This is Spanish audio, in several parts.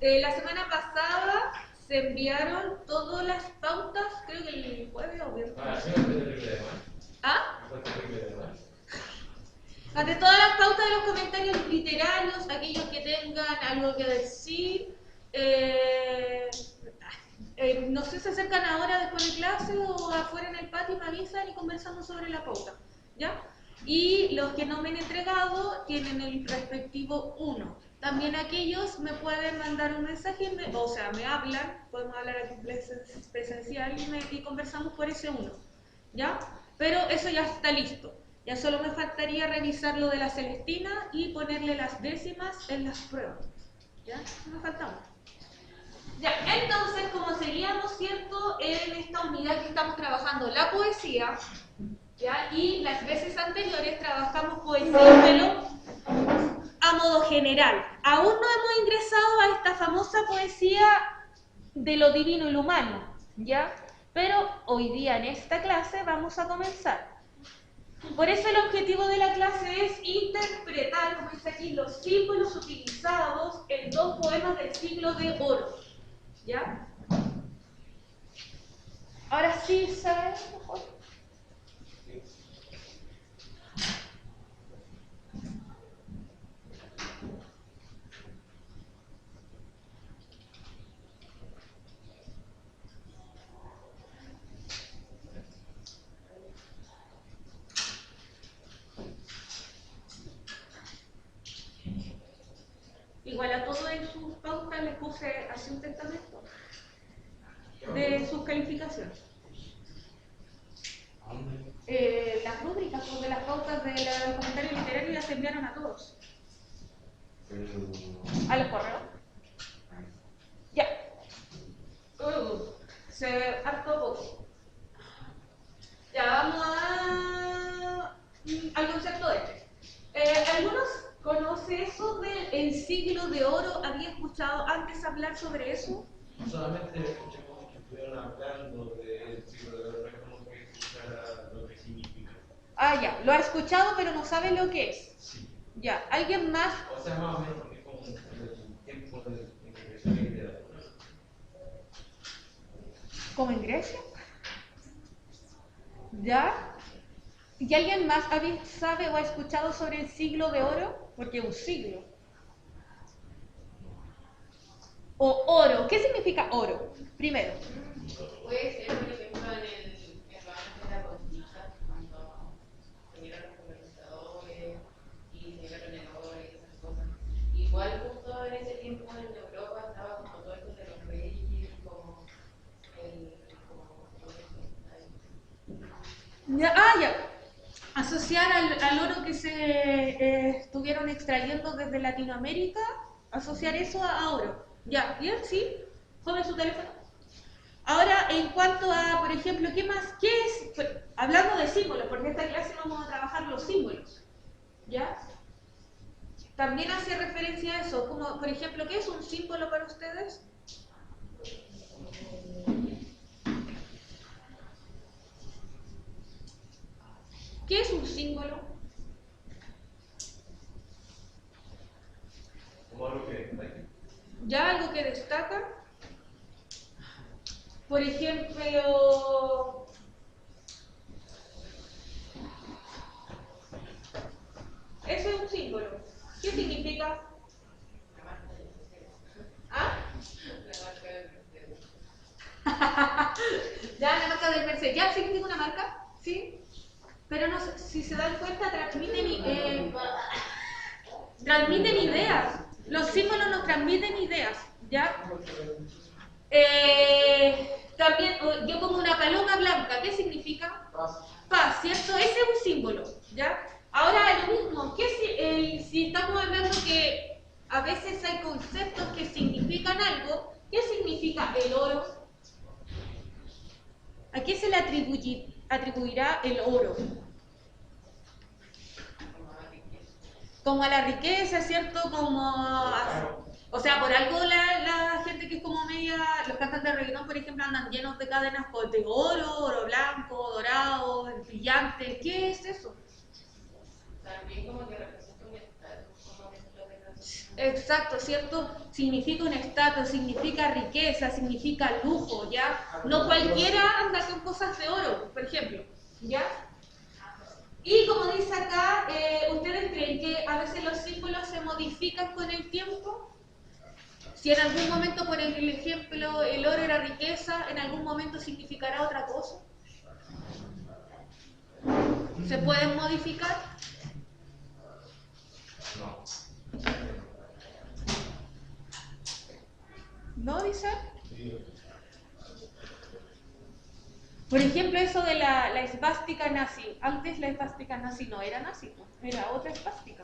La semana pasada se enviaron todas las pautas, creo que el jueves o viernes. Sí, me fue terrible de mal. ¿Ah? Me fue terrible de mal. Ante todas las pautas de los comentarios literarios, aquellos que tengan algo que decir, no sé si se acercan ahora después de clase o afuera en el patio, me avisan y conversamos sobre la pauta, ¿ya? Y los que no me han entregado tienen el respectivo 1. También aquellos me pueden mandar un mensaje, o sea, me hablan, podemos hablar aquí presencial y conversamos por ese 1, ¿ya? Pero eso ya está listo. Ya solo me faltaría revisar lo de la Celestina y ponerle las décimas en las pruebas. ¿Ya? No me faltaba. Ya, entonces, como seguíamos, ¿cierto? En esta unidad que estamos trabajando la poesía, ¿ya? Y las veces anteriores trabajamos poesía, pero a modo general. Aún no hemos ingresado a esta famosa poesía de lo divino y lo humano, ¿ya? Pero hoy día en esta clase vamos a comenzar. Por eso el objetivo de la clase es interpretar, como dice aquí, los símbolos utilizados en 2 poemas del siglo de oro. ¿Ya? Ahora sí, ¿sabes mejor? Igual a todos en sus pautas les puse así un testamento de sus calificaciones. Las rúbricas pues, de las pautas del comentario literario las enviaron a todos. ¿A los correos? Ya. Se hartó poco. Ya vamos al concepto de este. ¿Algunos conocen eso del siglo de oro? ¿Había escuchado antes hablar sobre eso? No solamente escuché como que estuvieron hablando del siglo de oro, no es como que escuchara lo que significa. Ah, ya. Lo ha escuchado, pero no sabe lo que es. Sí. Ya. ¿Alguien más? O sea, más o menos porque es como el tiempo de ingreso en literatura. ¿Como en Grecia? ¿Ya? ¿Y alguien más sabe o ha escuchado sobre el siglo de oro? Porque es un siglo. O oro. ¿Qué significa oro? Primero. Puede ser, por ejemplo, en el avance de la conquista, cuando vinieron los colonizadores y se llegaron el oro y esas cosas. Igual justo en ese tiempo en Europa estaba como todo esto de los reyes, como todo eso. Ya. Asociar al oro que se estuvieron extrayendo desde Latinoamérica, asociar eso a oro. Ya, bien, sí. Joven su teléfono. Ahora, en cuanto a, por ejemplo, ¿qué más? ¿Qué es? Hablando de símbolos, porque en esta clase vamos a trabajar los símbolos. ¿Ya? También hace referencia a eso, como, por ejemplo, ¿qué es un símbolo para ustedes? ¿Qué es un símbolo? Como algo que destaca. ¿Ya algo que destaca? Por ejemplo, ese es un símbolo. ¿Qué significa? ¿Ah? Ya, la marca del Mercedes. ¿Ya significa una marca? ¿Sí? Pero no sé, si se dan cuenta, transmiten ideas. Los símbolos nos transmiten ideas, ¿ya? También, yo como una paloma blanca, ¿qué significa? Paz. Paz, ¿cierto? Ese es un símbolo, ¿ya? Ahora, lo mismo, si estamos hablando que a veces hay conceptos que significan algo, ¿qué significa el oro? ¿A qué se le atribuirá el oro? Como a la riqueza, ¿cierto? O sea, por algo la gente que es como media, los cantantes de reggaetón, por ejemplo, andan llenos de cadenas de oro blanco, dorado, brillante. ¿Qué es eso? También como que representa un estatus, como dentro de la sociedad. Exacto, ¿cierto? Significa un estatus, significa riqueza, significa lujo, ¿ya? No cualquiera anda con cosas de oro, por ejemplo, ¿ya? Y como dice acá, ¿ustedes creen que a veces los símbolos se modifican con el tiempo? Si en algún momento, por el ejemplo, el oro era riqueza, en algún momento significará otra cosa. ¿Se pueden modificar? No. ¿No, dice? Sí. Por ejemplo, eso de la esvástica nazi. Antes la esvástica nazi no era nazi, era otra esvástica.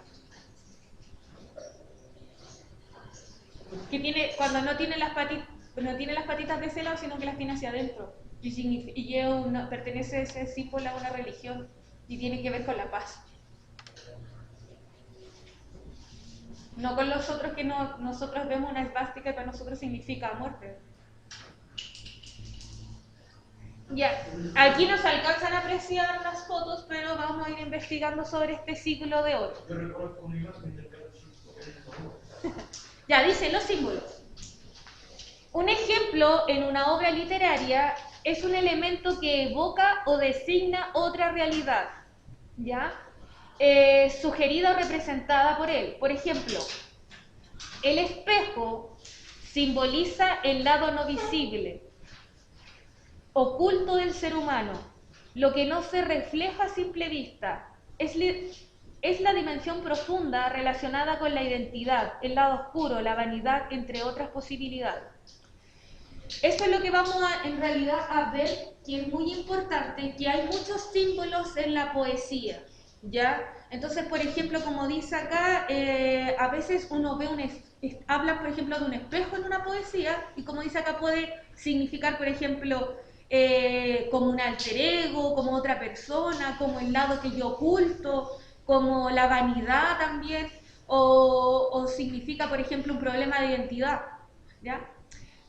Que tiene, cuando no tiene las patitas de ese lado, sino que las tiene hacia adentro. Y pertenece ese símbolo a una religión y tiene que ver con la paz. No con los otros que nosotros vemos una esvástica y para nosotros significa muerte. Ya, aquí nos alcanzan a apreciar las fotos, pero vamos a ir investigando sobre este siglo de oro. Yo recuerdo una imagen de Ya, dice los símbolos. Un ejemplo en una obra literaria es un elemento que evoca o designa otra realidad, ¿ya? Sugerida o representada por él. Por ejemplo, el espejo simboliza el lado no visible, oculto del ser humano, lo que no se refleja a simple vista. Es la dimensión profunda relacionada con la identidad, el lado oscuro, la vanidad, entre otras posibilidades. Eso es lo que vamos en realidad a ver, que es muy importante, que hay muchos símbolos en la poesía, ¿ya? Entonces, por ejemplo, como dice acá, a veces uno ve habla, por ejemplo, de un espejo en una poesía, y como dice acá, puede significar, por ejemplo, como un alter ego, como otra persona, como el lado que yo oculto, como la vanidad también, o significa, por ejemplo, un problema de identidad, ¿ya?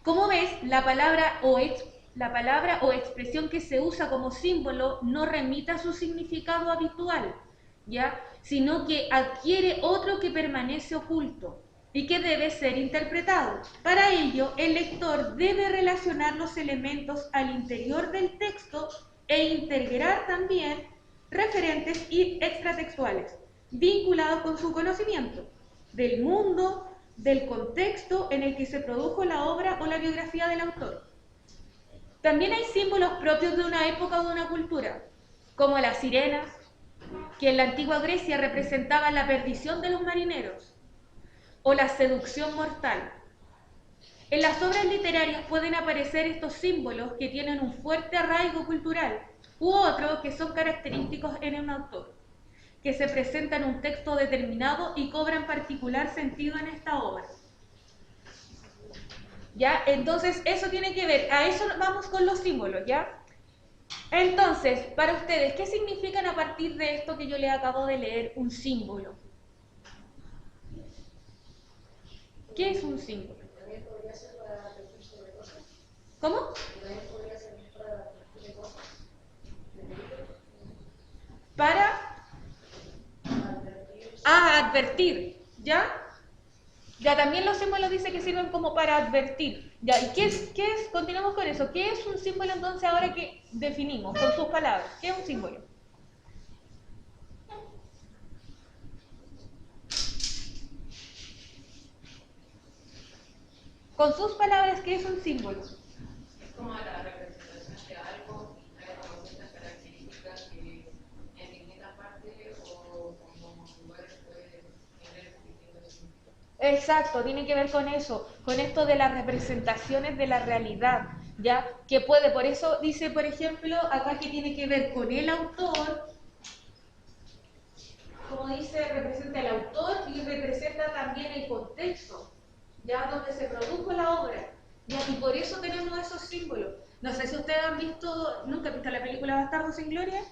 Como ves, la palabra o expresión que se usa como símbolo no remite a su significado habitual, ¿ya? Sino que adquiere otro que permanece oculto y que debe ser interpretado. Para ello, el lector debe relacionar los elementos al interior del texto e integrar también referentes y extratextuales vinculados con su conocimiento del mundo, del contexto en el que se produjo la obra o la biografía del autor. También hay símbolos propios de una época o de una cultura, como las sirenas, que en la antigua Grecia representaban la perdición de los marineros, o la seducción mortal. En las obras literarias pueden aparecer estos símbolos que tienen un fuerte arraigo cultural, u otros que son característicos en un autor, que se presenta en un texto determinado y cobran particular sentido en esta obra. ¿Ya? Entonces, eso tiene que ver, a eso vamos con los símbolos, ¿ya? Entonces, para ustedes, ¿qué significan a partir de esto que yo les acabo de leer un símbolo? ¿Qué es un símbolo? También podría ser para advertir de cosas. ¿Cómo? También podría ser para advertir de cosas. Para advertir, ¿ya? Ya también los símbolos dicen que sirven como para advertir. Ya, ¿y qué es? Continuamos con eso. ¿Qué es un símbolo entonces ahora que definimos con sus palabras? ¿Qué es un símbolo? Con sus palabras, ¿qué es un símbolo? Es como la representación de algo y trae como ciertas características que en distintas partes o como lugares puede tener distintos significados. Exacto, tiene que ver con eso, con esto de las representaciones de la realidad, ¿ya? Que puede, por eso dice, por ejemplo, acá que tiene que ver con el autor, como dice, representa el autor y representa también el contexto, ¿ya? Donde se produjo la obra, ¿ya? Y por eso tenemos esos símbolos. No sé si ustedes han visto, ¿nunca han visto la película Bastardo sin Gloria?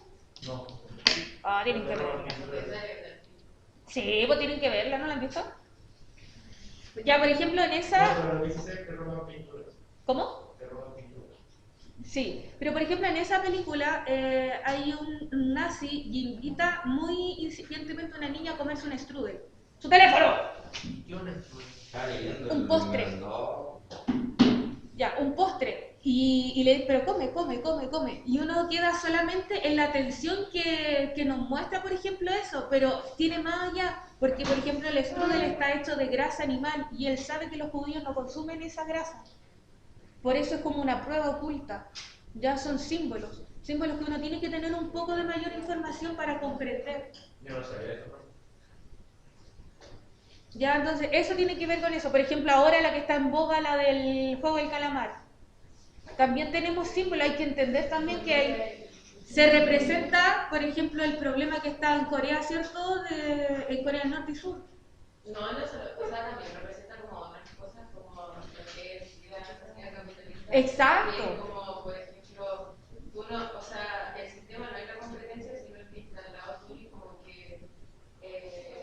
No. Ah, tienen que verla. Sí, pues tienen que verla, ¿no la han visto? Ya, por ejemplo, en esa... No, pero dice que roban pinturas. ¿Cómo? Que roban pinturas. Sí, pero por ejemplo en esa película hay un nazi que invita muy incipientemente a una niña a comerse un strudel. ¡Su teléfono! Está leyendo Un el postre. mandado. Ya, un postre. Y le dice, pero come. Y uno queda solamente en la atención que nos muestra, por ejemplo, eso, pero tiene más allá, porque, por ejemplo, el strudel está hecho de grasa animal y él sabe que los judíos no consumen esa grasa. Por eso es como una prueba oculta. Ya son símbolos que uno tiene que tener un poco de mayor información para comprender. Yo no sabía eso. Ya, entonces, eso tiene que ver con eso. Por ejemplo, ahora la que está en boga, la del juego del calamar. También tenemos símbolos, hay que entender también que se representa, por ejemplo, el problema que está en Corea, ¿cierto? En Corea del Norte y Sur. No solo, o sea, también representa como otras cosas, como lo que es la sociedad capitalista. Exacto. Y es como, por ejemplo, uno, o sea, el sistema no es la competencia, sino el que está al lado tuyo, como que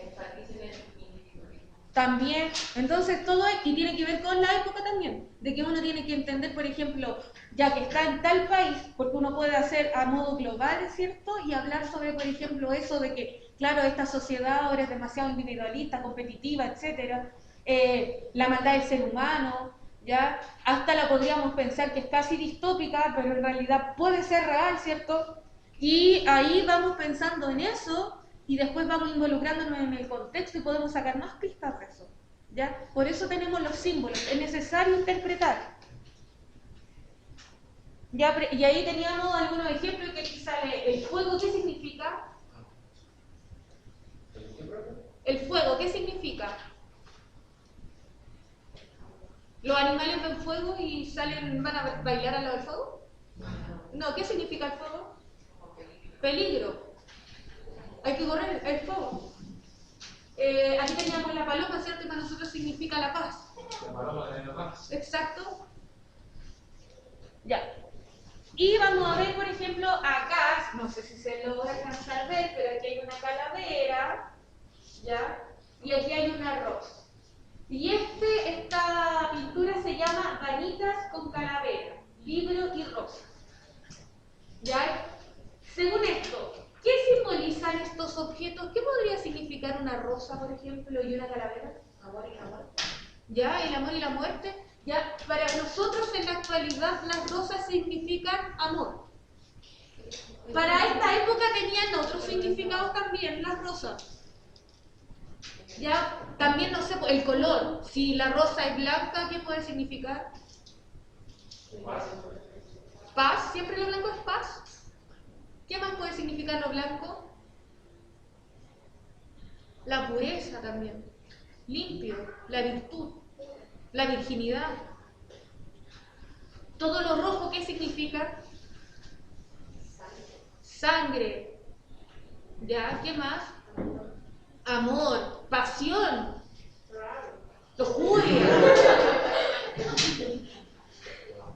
enfatiza en el individualismo. También, entonces todo y tiene que ver con la época también, de que uno tiene que entender, por ejemplo, ya que está en tal país, porque uno puede hacer a modo global, ¿cierto? Y hablar sobre, por ejemplo, eso de que, claro, esta sociedad ahora es demasiado individualista, competitiva, etcétera, la maldad del ser humano, ¿ya? Hasta la podríamos pensar que es casi distópica, pero en realidad puede ser real, ¿cierto? Y ahí vamos pensando en eso y después vamos involucrándonos en el contexto y podemos sacar más pistas de eso, ¿ya? Por eso tenemos los símbolos, es necesario interpretar. Ya, y ahí teníamos algunos ejemplos que aquí sale el fuego, ¿qué significa? El fuego, ¿qué significa? ¿Los animales ven fuego y van a bailar al lado del fuego? No, ¿qué significa el fuego? Peligro. Hay que correr el fuego. Aquí teníamos la paloma, ¿cierto? Que para nosotros significa la paz. La paloma de la paz. Exacto. Ya. Y vamos a ver, por ejemplo, acá, no sé si se logra alcanzar a ver, pero aquí hay una calavera, ¿ya? Y aquí hay un arroz. Y esta pintura se llama Vanitas con calavera, libro y rosa. ¿Ya? Según esto, ¿qué simbolizan estos objetos? ¿Qué podría significar una rosa, por ejemplo, y una calavera? Amor y la muerte. ¿Ya? El amor y la muerte. ¿Ya? Para nosotros en la actualidad las rosas significan amor. Para esta época tenían otros significados también las rosas. ¿Ya? También, no sé, el color. Si la rosa es blanca, ¿qué puede significar? Paz. Siempre lo blanco es paz. ¿Qué más puede significar lo blanco? La pureza también. Limpio. La virtud. La virginidad. Todo lo rojo, ¿qué significa? Sangre. ¿Ya? ¿Qué más? Amor, pasión, lujuria.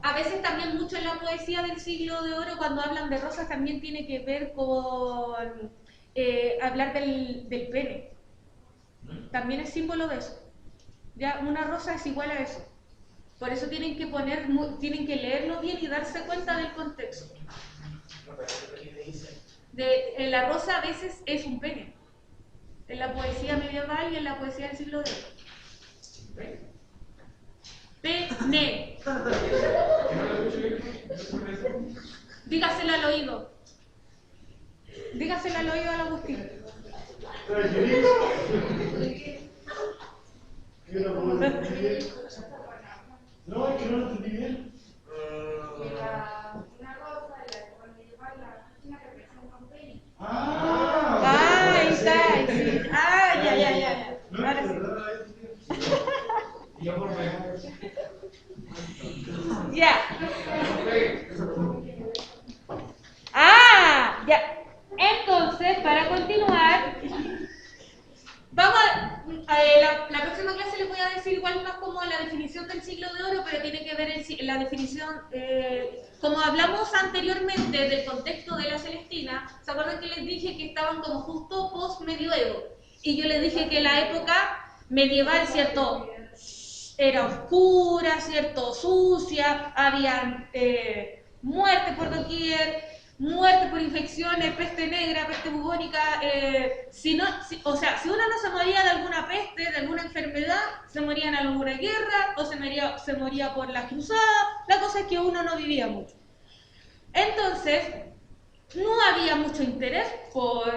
A veces también mucho en la poesía del siglo de oro, cuando hablan de rosas, también tiene que ver con hablar del pene. También es símbolo de eso. Ya, una rosa es igual a eso. Por eso tienen que leerlo bien y darse cuenta del contexto. La rosa a veces es un pene. En la poesía medieval y en la poesía del siglo de oro. Pene. Dígaselo al oído. Dígaselo al oído al Agustín. No, es que no lo entendí bien. Una rosa, la medieval, la China representa un pene. Ahí está. Sí. Ya. Ahora sí. Yo por mí. Ya. Ya. Entonces, para continuar, vamos la próxima clase les voy a decir igual más como la definición del siglo de oro, pero tiene que ver la definición, como hablamos anteriormente del contexto de la Celestina. ¿Se acuerdan que les dije que estaban como justo post-medioevo? Y yo les dije que la época medieval, ¿cierto?, era oscura, ¿cierto?, sucia, había muerte por doquier, muerte por infecciones, peste negra, peste bubónica, si uno no se moría de alguna peste, de alguna enfermedad, se moría en alguna guerra o se moría por las cruzadas. La cosa es que uno no vivía mucho. Entonces, no había mucho interés por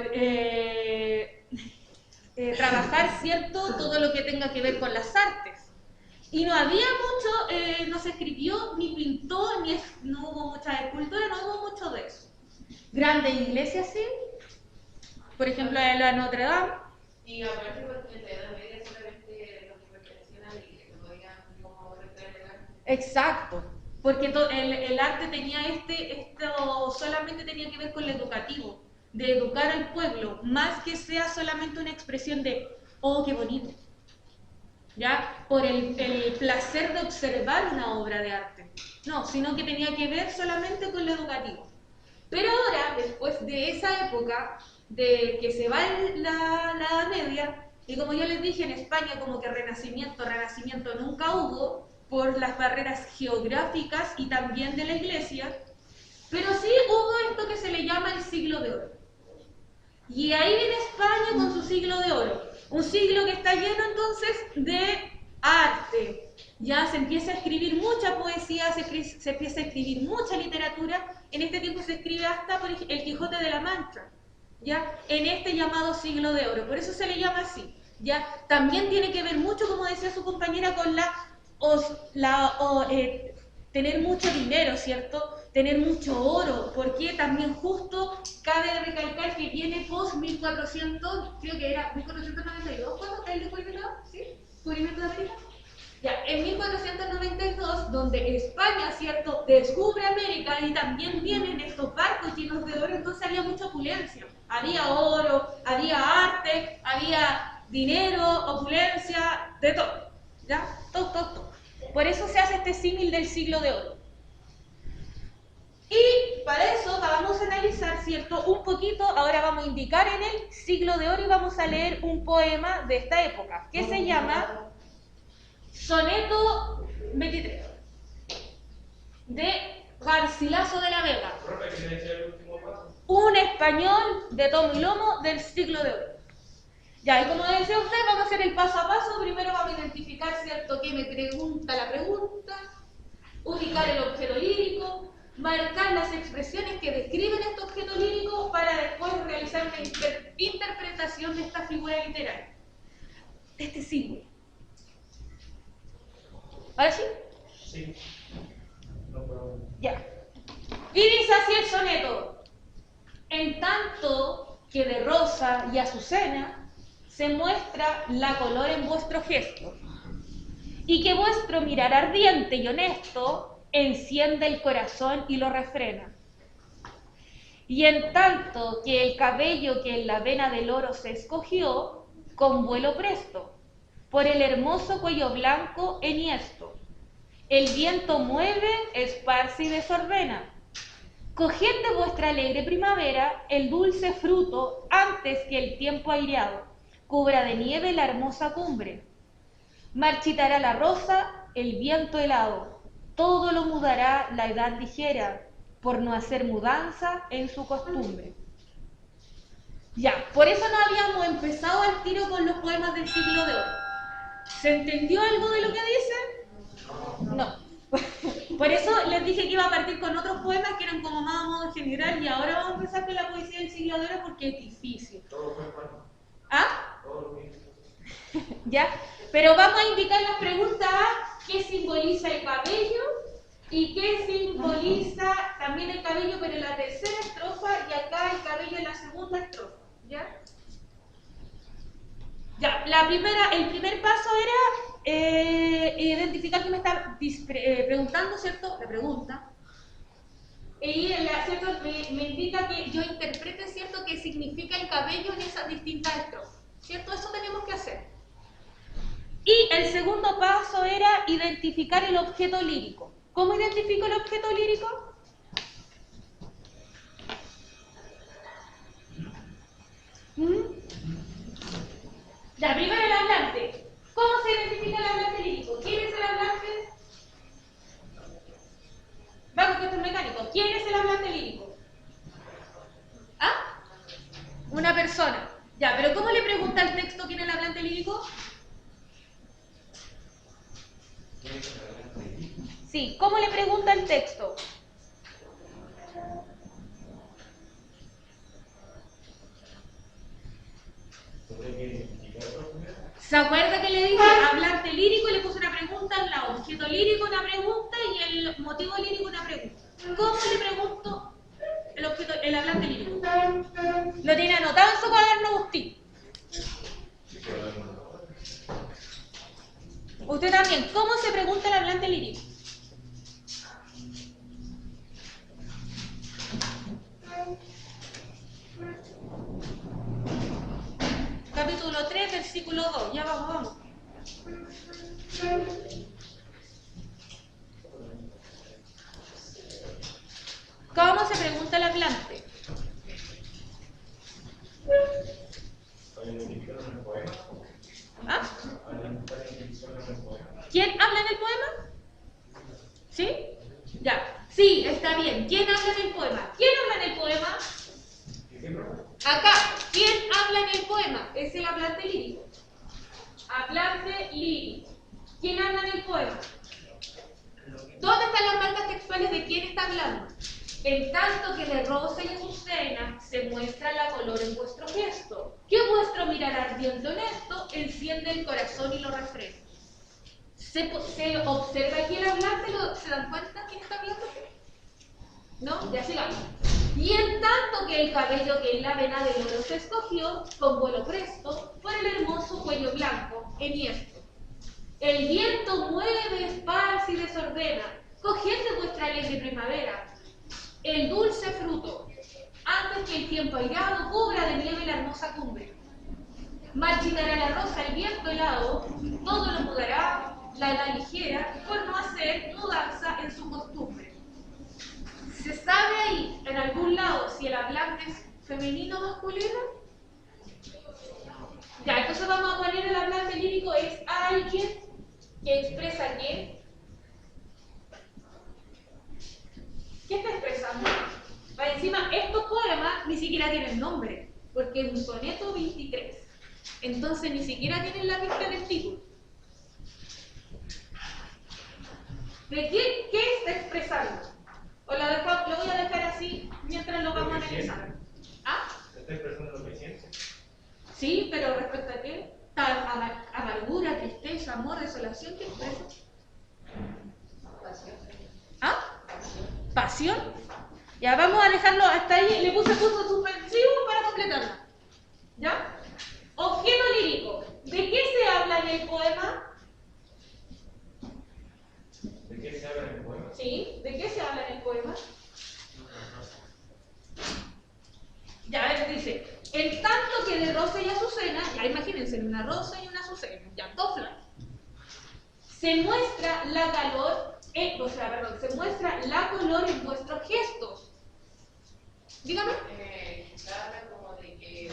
trabajar, ¿cierto?, todo lo que tenga que ver con las artes. Y no había mucho, no se escribió, ni pintó, no hubo mucha escultura, no hubo mucho de eso. Grandes iglesias, sí. Por ejemplo, la Notre Dame. Y aparte, porque en la Edad Media solamente los que pertenecían a la iglesia podían como recrear. Exacto. Porque el arte tenía esto solamente tenía que ver con lo educativo, de educar al pueblo, más que sea solamente una expresión de, oh, qué bonito. ¿Ya? Por el placer de observar una obra de arte. No, sino que tenía que ver solamente con lo educativo. Pero ahora, después de esa época, de que se va la Edad Media, y como yo les dije, en España como que renacimiento nunca hubo, por las barreras geográficas y también de la iglesia, pero sí hubo esto que se le llama el siglo de oro. Y ahí viene España con su siglo de oro. Un siglo que está lleno entonces de arte. Ya se empieza a escribir mucha poesía, se empieza a escribir mucha literatura. En este tiempo se escribe hasta por el Quijote de la Mancha, ya en este llamado siglo de oro. Por eso se le llama así. Ya también tiene que ver mucho, como decía su compañera, con tener mucho dinero, ¿cierto? Tener mucho oro, porque también justo cabe recalcar que viene post 1400, creo que era 1492, ¿cuándo fue el descubrimiento? ¿Sí? ¿Descubrimiento de América? Ya, en 1492, donde España, ¿cierto?, descubre América y también vienen estos barcos llenos de oro, entonces había mucha opulencia. Había oro, había arte, había dinero, opulencia, de todo. ¿Ya? Todo. Por eso se hace este símil del siglo de oro. Y para eso vamos a analizar, ¿cierto?, un poquito, ahora vamos a indicar en el siglo de oro y vamos a leer un poema de esta época, que se llama Soneto 23, de Garcilaso de la Vega, un español de tomo y lomo del siglo de oro. Ya, y como decía usted, vamos a hacer el paso a paso. Primero vamos a identificar, ¿cierto?, qué me pregunta la pregunta, ubicar el objeto lírico, marcar las expresiones que describen este objeto lírico para después realizar una interpretación de esta figura literaria, de este símbolo. ¿Ahora sí? Sí. No puedo. Ya. Y dice así el soneto: en tanto que de rosa y azucena se muestra la color en vuestro gesto, y que vuestro mirar ardiente y honesto enciende el corazón y lo refrena. Y en tanto que el cabello que en la vena del oro se escogió, con vuelo presto, por el hermoso cuello blanco enhiesto, el viento mueve, esparce y desordena. Coged de vuestra alegre primavera el dulce fruto antes que el tiempo aireado cubra de nieve la hermosa cumbre. Marchitará la rosa, el viento helado, todo lo mudará la edad ligera, por no hacer mudanza en su costumbre. Ya, por eso no habíamos empezado al tiro con los poemas del siglo de oro. ¿Se entendió algo de lo que dice? No. Por eso les dije que iba a partir con otros poemas que eran como más a modo general, y ahora vamos a empezar con la poesía del siglo de oro porque es difícil. Todo fue bueno. ¿Ah? Todo lo mismo. ¿Ya? Pero vamos a indicar las preguntas A: ¿qué simboliza el cabello? ¿Y qué simboliza también el cabello, pero en la tercera estrofa, y acá el cabello en la segunda estrofa? ¿Ya? Ya, el primer paso era identificar que me está preguntando, ¿cierto? La pregunta. Y ¿cierto? Me indica que yo interprete, ¿cierto?, qué significa el cabello en esas distintas estrofas, ¿cierto? Eso tenemos que hacer. Y el segundo paso era identificar el objeto lírico. ¿Cómo identifico el objeto lírico? Ya, primero el hablante. ¿Cómo se identifica el hablante lírico? ¿Quién es el hablante? Vamos, que esto es mecánico. ¿Quién es el hablante lírico? Sí, ¿cómo le pregunta el texto? ¿Se acuerda que le dije hablante lírico y le puse una pregunta al lado? Objeto lírico una pregunta y el motivo lírico una pregunta. ¿Cómo le pregunto el hablante lírico? Lo tiene anotado en su cuaderno, Agustín. Usted también. ¿Cómo se pregunta el hablante lírico? Capítulo 3, versículo 2. Ya vamos. ¿Cómo se pregunta el hablante? ¿Ah? ¿Quién habla en el poema? ¿Sí? Ya. Sí, está bien. ¿Quién habla en el poema? ¿Quién habla en el poema? Acá. ¿Quién habla en el poema? Es el hablante lírico. Hablante lírico. ¿Quién habla en el poema? ¿Dónde están las marcas textuales de quién está hablando? En tanto que de rosa y azucena se muestra la color en vuestro gesto, que vuestro mirar ardiente honesto enciende el corazón y lo refrena. ¿Se observa aquí el hablante? ¿Se dan cuenta quién está hablando? ¿No? Ya sigamos. Y en tanto que el cabello que en la vena del oro se escogió, con vuelo presto, por el hermoso cuello blanco, enhiesto. El viento mueve, esparce y desordena, cogiendo vuestra alegre primavera el dulce fruto, antes que el tiempo airado cubra de nieve la hermosa cumbre. Marchinará la rosa el viento helado, todo lo mudará la edad ligera, por no hacer mudanza en su costumbre. ¿Se sabe ahí, en algún lado, si el hablante es femenino o masculino? Ya, entonces vamos a poner el hablante lírico es alguien que expresa qué. ¿Qué está expresando? Para encima, estos poemas ni siquiera tienen nombre, porque es un soneto 23. Entonces ni siquiera tienen la pista del título. ¿De qué está expresando? O lo voy a dejar así mientras lo vamos a analizar. ¿Ah? ¿Está expresando lo que siente? Sí, pero respecto a qué? Amargura, tristeza, amor, desolación, ¿qué expresa? ¿Ah? ¿Pasión? Ya, vamos a dejarlo hasta ahí. Le puse punto suspensivo para completarla. ¿Ya? Objeto lírico. ¿De qué se habla en el poema? ¿De qué se habla en el poema? Sí, ¿de qué se habla en el poema? Ya, a ver, dice, en tanto que de rosa y azucena, ya imagínense, una rosa y una azucena, ya dos flores, se muestra la calor, se muestra la color en vuestros gestos. Dígame. Habla como de que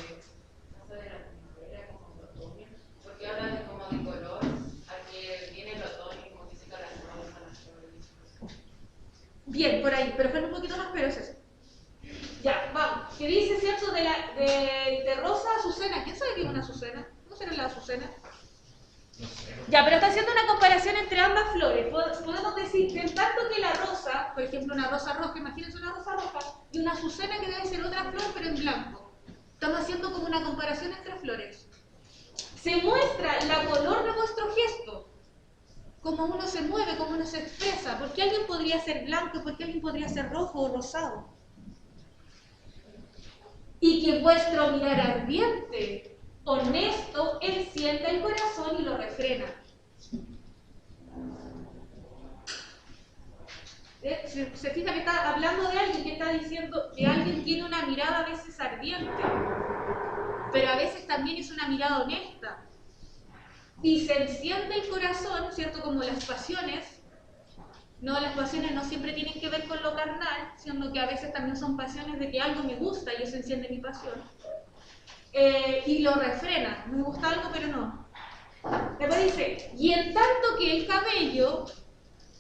pasa de la primavera como el otoño, porque habla de como de color, al que viene el otoño, como dice que las flores. Bien, por ahí, pero fue un poquito más, pero es eso. Ya, vamos. ¿Qué dice, cierto, de rosa a azucena? ¿Quién sabe qué es una azucena? ¿Cómo será la azucena? No sé. Ya, pero está haciendo una comparación entre ambas flores. Podemos decir que en tanto que la rosa, por ejemplo, una rosa roja, imagínense una rosa roja, y una azucena que debe ser otra flor, pero en blanco. Estamos haciendo como una comparación entre flores. Se muestra la color de vuestro gesto, cómo uno se mueve, cómo uno se expresa. ¿Por qué alguien podría ser blanco y por qué alguien podría ser rojo o rosado? Y que vuestro mirar ardiente, honesto, encienda el corazón y lo refrena. Se fija que está hablando de alguien que está diciendo que alguien tiene una mirada a veces ardiente, pero a veces también es una mirada honesta. Y se enciende el corazón, ¿cierto? Como las pasiones no siempre tienen que ver con lo carnal, sino que a veces también son pasiones de que algo me gusta y eso enciende mi pasión. Y lo refrena, me gusta algo pero no. Después dice, y en tanto que el cabello,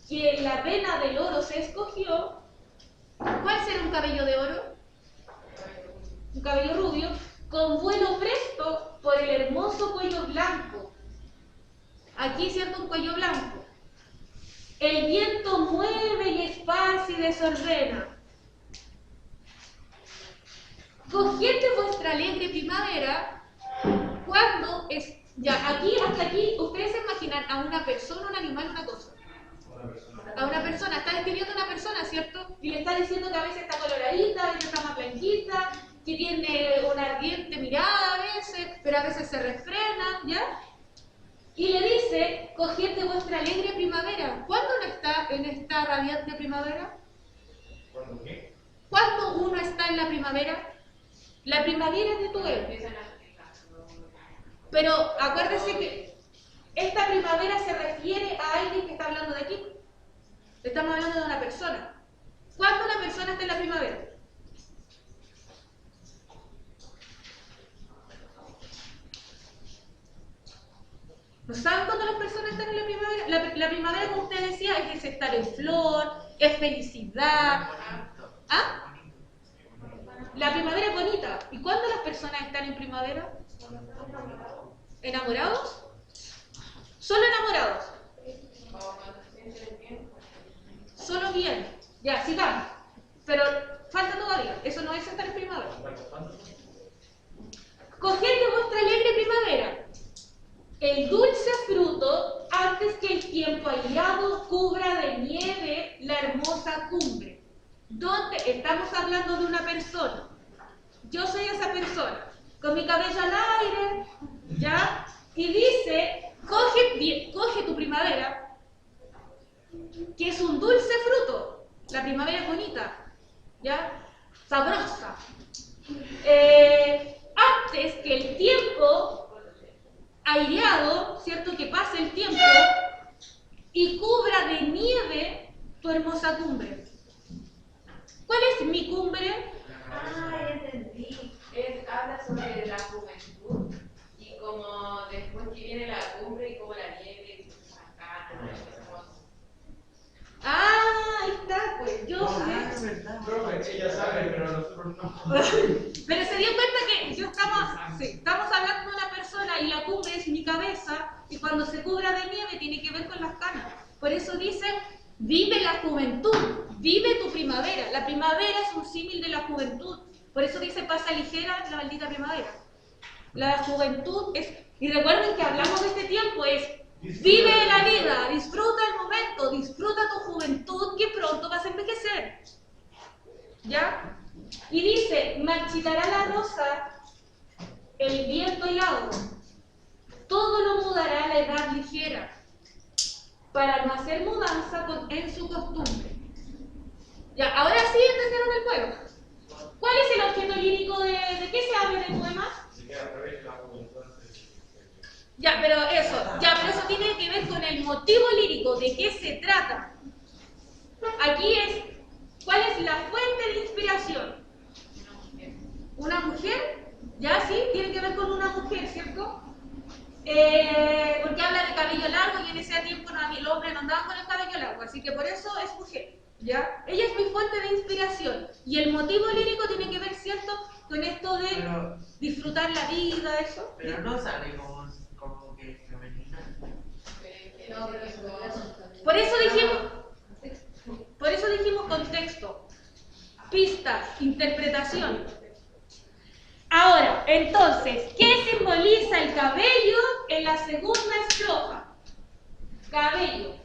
que la vena del oro se escogió, ¿cuál será un cabello de oro? Un cabello rubio, con vuelo presto por el hermoso cuello blanco. Aquí, ¿cierto? Un cuello blanco. El que el viento mueve y esparce y desordena. Coged de vuestra alegre primavera cuando es... Ya, aquí, hasta aquí, ustedes se imaginan a una persona, un animal, una cosa. A una persona, está describiendo a una persona, ¿cierto? Y le está diciendo que a veces está coloradita, a veces está más blanquita, que tiene una ardiente mirada a veces, pero a veces se refrena, ¿ya? Y le dice, coged de vuestra alegre primavera. ¿Cuándo no está en esta radiante primavera? ¿Cuándo qué? ¿Cuándo uno está en la primavera? La primavera es de tu época. Empiezan a aplicar, ¿no? Pero acuérdese que esta primavera se refiere a alguien que está hablando de aquí. Estamos hablando de una persona. ¿Cuándo una persona está en la primavera? ¿No saben cuándo las personas están en la primavera? La primavera, como usted decía, es estar en flor, es felicidad. ¿Ah? La primavera es bonita. ¿Y cuándo las personas están en primavera? ¿Enamorados? Solo enamorados. Solo bien. Ya, sigamos. Pero falta todavía. Eso no es estar en primavera. Coged de vuestra alegre primavera el dulce fruto antes que el tiempo airado cubra de nieve la hermosa cumbre. ¿Dónde? Estamos hablando de una persona. Yo soy esa persona, con mi cabello al aire, ¿ya? Y dice, coge tu primavera, que es un dulce fruto. La primavera es bonita, ¿ya? Sabrosa. Antes que el tiempo aireado, ¿cierto? Que pase el tiempo y cubra de nieve tu hermosa cumbre. ¿Cuál es mi cumbre? Ah, entendí. Habla sobre la juventud y como después que viene la cumbre y como la nieve, acá, Ah, ahí está, pues yo sé. Profe, ella sabe, pero nosotros no. Pero se dio cuenta que estamos hablando de una persona y la cumbre es mi cabeza y cuando se cubra de nieve tiene que ver con las canas. Por eso dice, vive la juventud, vive tu primavera. La primavera es un símil de la juventud. Por eso dice, pasa ligera la maldita primavera. La juventud es, y recuerden que hablamos de este tiempo, es vive la vida, disfruta el momento, disfruta tu juventud que pronto vas a envejecer. ¿Ya? Y dice, marchitará la rosa, el viento y agua. Todo lo mudará a la edad ligera, para no hacer mudanza en su costumbre. Ya, ahora sí entendieron el poema. ¿Cuál es el objeto lírico de qué se habla en el poema? Así que aproveche la juventud. Ya, pero eso tiene que ver con el motivo lírico, de qué se trata. Aquí es, ¿cuál es la fuente de inspiración? ¿Una mujer? Ya, sí, tiene que ver con una mujer, ¿cierto? Porque habla de cabello largo y en ese tiempo el hombre no andaba con el cabello largo, así que por eso es mujer, ¿ya? Ella es mi fuente de inspiración. Y el motivo lírico tiene que ver, ¿cierto?, con esto de disfrutar la vida, eso. Pero no sale como que es femenina. No, pero Por eso dijimos contexto, pistas, interpretación. Ahora, entonces, ¿qué simboliza el cabello en la segunda estrofa? Cabello.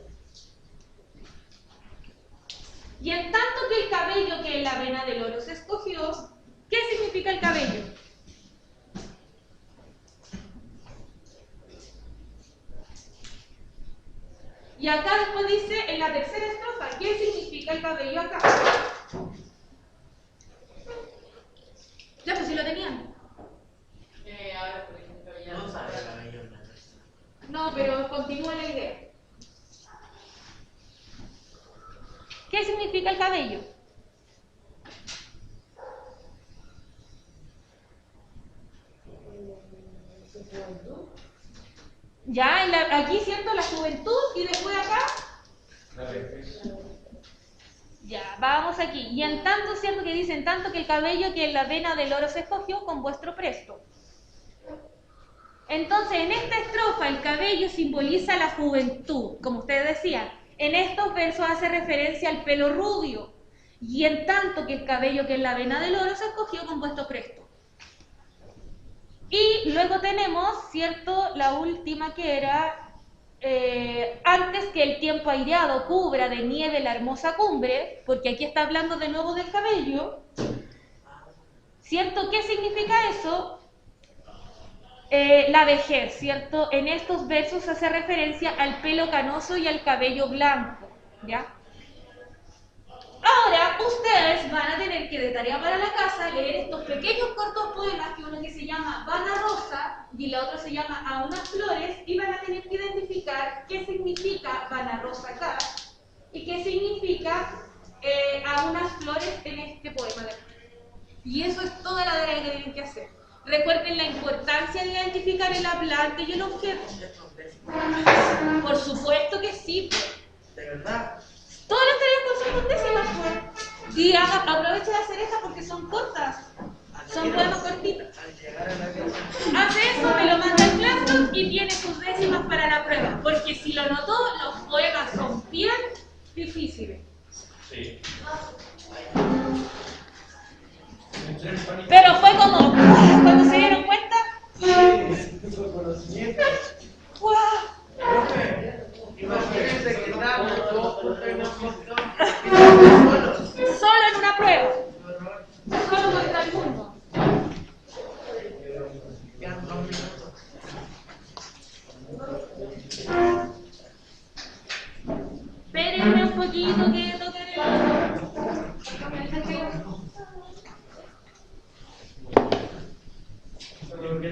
Y en tanto que el cabello que en la vena del oro se escogió, ¿qué significa el cabello? Y acá después dice, en la tercera estrofa, ¿qué significa el cabello acá? Ya, pues si lo tenían. ahora, por ejemplo, ya No sale cabello en la tercera. No, pero continúa la idea. ¿Qué significa el cabello? Ya, aquí siento la juventud y después acá. Ya, vamos aquí. Y en tanto, cierto que dicen tanto que el cabello que en la vena del oro se escogió con vuestro presto. Entonces, en esta estrofa el cabello simboliza la juventud, como ustedes decían. en estos versos hace referencia al pelo rubio, y en tanto que el cabello que es la vena del oro se escogió compuesto presto. Y luego tenemos, ¿cierto?, la última que era, antes que el tiempo aireado cubra de nieve la hermosa cumbre, porque aquí está hablando de nuevo del cabello, ¿cierto? ¿Qué significa eso? La vejez, ¿cierto? En estos versos hace referencia al pelo canoso y al cabello blanco, ¿ya? Ahora, ustedes van a tener que, de tarea para la casa, leer estos pequeños cortos poemas, que uno que se llama Vana Rosa y la otra se llama A unas flores, y van a tener que identificar qué significa Vana Rosa acá y qué significa A unas flores en este poema de acá. Y eso es toda la tarea que tienen que hacer. Recuerden la importancia de identificar el hablante y el objeto. Por supuesto que sí, pues. ¿De verdad? Todas las tareas son con décimas, pues. Y aprovecha de hacer estas porque son cortas. Son poemas cortitos. Al llegar a la casa. Hace eso, me lo manda el Classroom y tiene sus décimas para la prueba. Porque si lo notó, los poemas son bien difíciles. Sí. Pero fue como, cuando se dieron cuenta, ¡guau! Imagínense que estamos Solo en una prueba. Solo contra el mundo. quedan 2 minutos. Espérenme un poquito que toquen el... Pero que